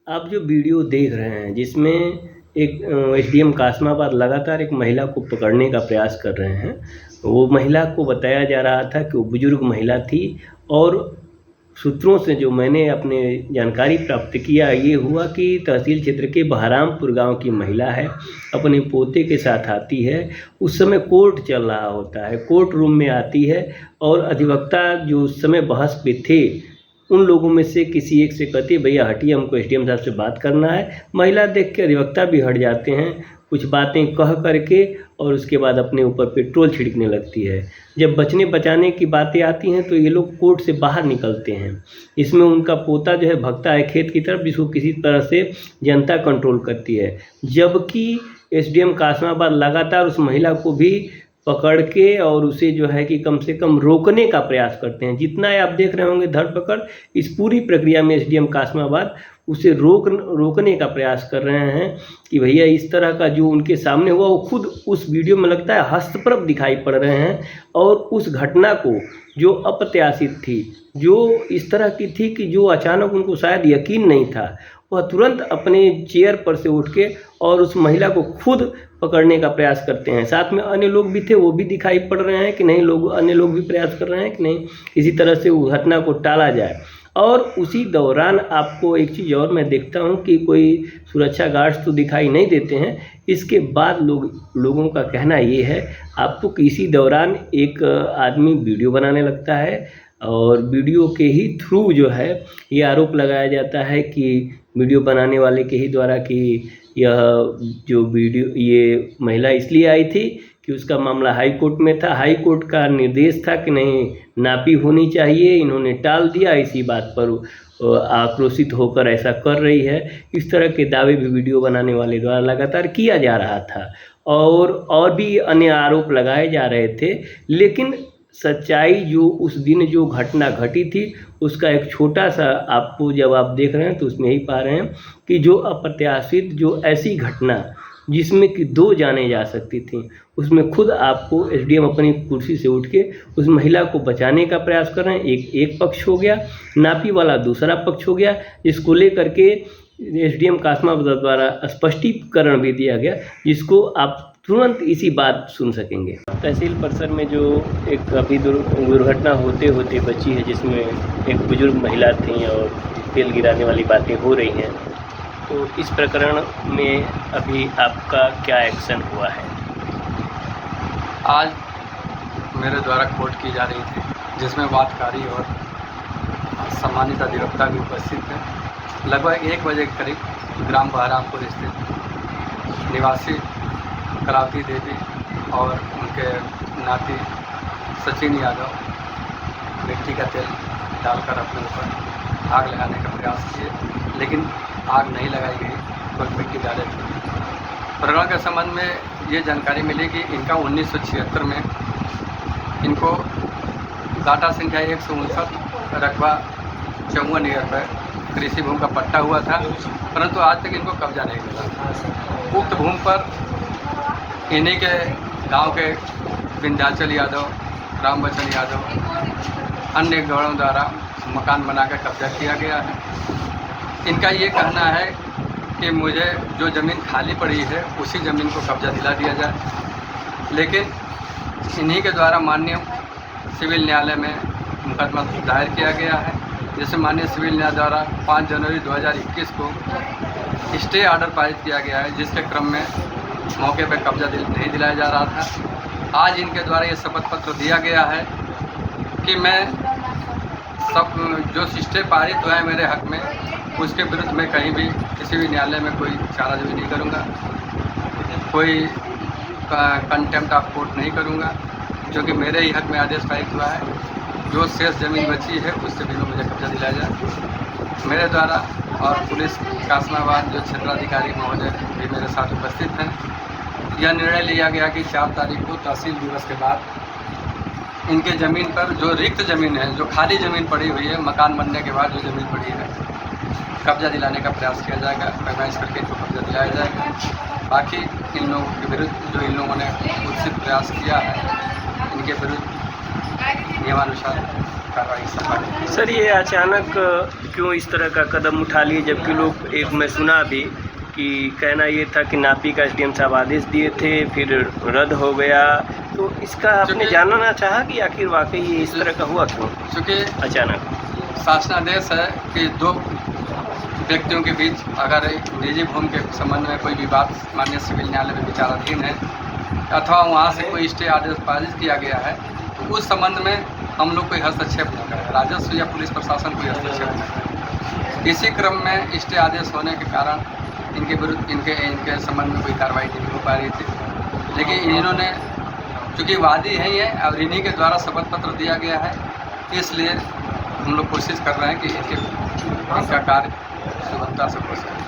आप जो वीडियो देख रहे हैं जिसमें एक एसडीएम कासमाबाद लगातार एक महिला को पकड़ने का प्रयास कर रहे हैं। वो महिला को बताया जा रहा था कि वो बुजुर्ग महिला थी और सूत्रों से जो मैंने अपने जानकारी प्राप्त किया ये हुआ कि तहसील क्षेत्र के बहरामपुर गांव की महिला है, अपने पोते के साथ आती है। उस समय कोर्ट चल रहा होता है, कोर्ट रूम में आती है और अधिवक्ता जो उस समय बहस पे थे उन लोगों में से किसी एक से कहती है भैया हटिए, हमको एसडीएम साहब से बात करना है। महिला देख के अधिवक्ता भी हट जाते हैं, कुछ बातें कह करके और उसके बाद अपने ऊपर पेट्रोल छिड़कने लगती है। जब बचने बचाने की बातें आती हैं तो ये लोग कोर्ट से बाहर निकलते हैं। इसमें उनका पोता जो है भगता है खेत की तरफ, जिसको किसी तरह से जनता कंट्रोल करती है, जबकि एसडीएम कासमाबाद लगातार उस महिला को भी पकड़ के और उसे जो है कि कम से कम रोकने का प्रयास करते हैं। जितना आप देख रहे होंगे धरपकड़, इस पूरी प्रक्रिया में एसडीएम कासमाबाद उसे रोकने का प्रयास कर रहे हैं कि भैया इस तरह का जो उनके सामने हुआ वो खुद उस वीडियो में लगता है हस्तप्रभ दिखाई पड़ रहे हैं। और उस घटना को जो अप्रत्याशित थी, जो इस तरह की थी कि जो अचानक उनको शायद यकीन नहीं था, वह तुरंत अपने चेयर पर से उठ के और उस महिला को खुद पकड़ने का प्रयास करते हैं। साथ में अन्य लोग भी थे, वो भी दिखाई पड़ रहे हैं कि नहीं, अन्य लोग भी प्रयास कर रहे हैं कि नहीं इसी तरह से उस घटना को टाला जाए। और उसी दौरान आपको एक चीज़ और मैं देखता हूं कि कोई सुरक्षा गार्ड्स तो दिखाई नहीं देते हैं। इसके बाद लोगों का कहना ये है, आपको कि इसी दौरान एक आदमी वीडियो बनाने लगता है और वीडियो के ही थ्रू जो है ये आरोप लगाया जाता है कि वीडियो बनाने वाले के ही द्वारा कि यह जो वीडियो ये महिला इसलिए आई थी कि उसका मामला हाई कोर्ट में था, हाई कोर्ट का निर्देश था कि नहीं नापी होनी चाहिए, इन्होंने टाल दिया, इसी बात पर आक्रोशित होकर ऐसा कर रही है। इस तरह के दावे भी वीडियो बनाने वाले द्वारा लगातार किया जा रहा था और भी अन्य आरोप लगाए जा रहे थे। लेकिन सच्चाई जो उस दिन जो घटना घटी थी उसका एक छोटा सा आपको जब आप देख रहे हैं तो उसमें ही पा रहे हैं कि जो अप्रत्याशित जो ऐसी घटना जिसमें कि 2 जानें जा सकती थी, उसमें खुद आपको एसडीएम अपनी कुर्सी से उठ के उस महिला को बचाने का प्रयास कर रहे हैं। एक पक्ष हो गया, नापी वाला दूसरा पक्ष हो गया, जिसको लेकर के एसडीएम कासमाबाद द्वारा स्पष्टीकरण भी दिया गया, जिसको आप तुरंत इसी बात सुन सकेंगे। तहसील परिसर में जो एक अभी दुर्घटना होते होते बची है, जिसमें एक बुजुर्ग महिला थी और तेल गिराने वाली बातें हो रही हैं, तो इस प्रकरण में अभी आपका क्या एक्शन हुआ है? आज मेरे द्वारा कोर्ट की जा रही थी, जिसमें वादकारी और सम्मानित अधिवक्ता भी उपस्थित थे। लगभग 1 बजे के करीब ग्राम बहरामपुर स्थित निवासी करावती देवी और उनके नाती सचिन यादव मिट्टी का तेल डालकर अपने ऊपर आग लगाने का प्रयास किए, लेकिन आग नहीं लगाई गई, तो मिट्टी डाले थे। प्रकरण के संबंध में ये जानकारी मिली कि इनका 1976 में इनको डाटा संख्या 159 रकबा 54 पर कृषि भूमि का पट्टा हुआ था, परंतु आज तक इनको कब्जा नहीं मिला। उक्त भूमि पर इन्हीं के गांव के विंध्याचल यादव, रामबचन यादव, अन्य गौड़ों द्वारा मकान बनाकर कब्जा किया गया है। इनका ये कहना है कि मुझे जो ज़मीन खाली पड़ी है उसी ज़मीन को कब्जा दिला दिया जाए, लेकिन इन्हीं के द्वारा माननीय सिविल न्यायालय में मुकदमा दायर किया गया है, जिसमें माननीय सिविल न्यायालय द्वारा 5 जनवरी 2021 को स्टे ऑर्डर पारित किया गया है, जिसके क्रम में मौके पर कब्जा नहीं दिलाया जा रहा था। आज इनके द्वारा ये शपथ पत्र दिया गया है कि मैं सब जो स्टे पारित हुआ है मेरे हक में, उसके विरुद्ध मैं कहीं भी किसी भी न्यायालय में कोई चाराजोई नहीं करूंगा, कोई कंटेम्प्ट ऑफ कोर्ट नहीं करूंगा, जो कि मेरे ही हक में आदेश पारित हुआ है। जो शेष ज़मीन बची है उस ज़मीन में मुझे कब्जा दिलाया जाए। मेरे द्वारा और पुलिस कासमाबाद जो क्षेत्राधिकारी महोदय भी मेरे साथ उपस्थित हैं, यह निर्णय लिया गया कि 4 तारीख को तहसील दिवस के बाद इनके ज़मीन पर जो रिक्त ज़मीन है, जो खाली ज़मीन पड़ी हुई है, मकान बनने के बाद जो ज़मीन पड़ी है, कब्जा दिलाने का प्रयास किया जाएगा, पैमाइश करके इनको कब्जा दिलाया जाएगा। बाकी इन लोगों के विरुद्ध जो इन लोगों ने कुत्सित प्रयास किया है, इनके विरुद्ध नियमानुसार कार्रवाई संभाली। सर, ये अचानक क्यों इस तरह का कदम उठा लिए, जबकि लोग, एक मैं सुना भी कि कहना ये था कि नापी का एसडीएम साहब आदेश दिए थे, फिर रद्द हो गया, तो इसका आपने जानना चाहा कि आखिर वाकई ये इस तरह का हुआ क्यों चूँकि अचानक? शासनादेश है कि दो व्यक्तियों के बीच अगर निजी भूमि के संबंध में कोई विवाद माननीय सिविल न्यायालय में विचाराधीन है अथवा वहाँ से कोई स्टे आदेश पारित किया गया है, तो उस संबंध में हम लोग कोई हस्तक्षेप न करें, राजस्व या पुलिस प्रशासन कोई हस्तक्षेप न करें। इसी क्रम में स्टे आदेश होने के कारण इनके विरुद्ध इनके संबंध में कोई कार्रवाई नहीं हो पा रही थी, लेकिन इन्होंने चूँकि वादी है ये और इन्हीं के द्वारा शपथ पत्र दिया गया है, इसलिए हम लोग कोशिश कर रहे हैं कि इनका कार्य सुगमता से हो सके।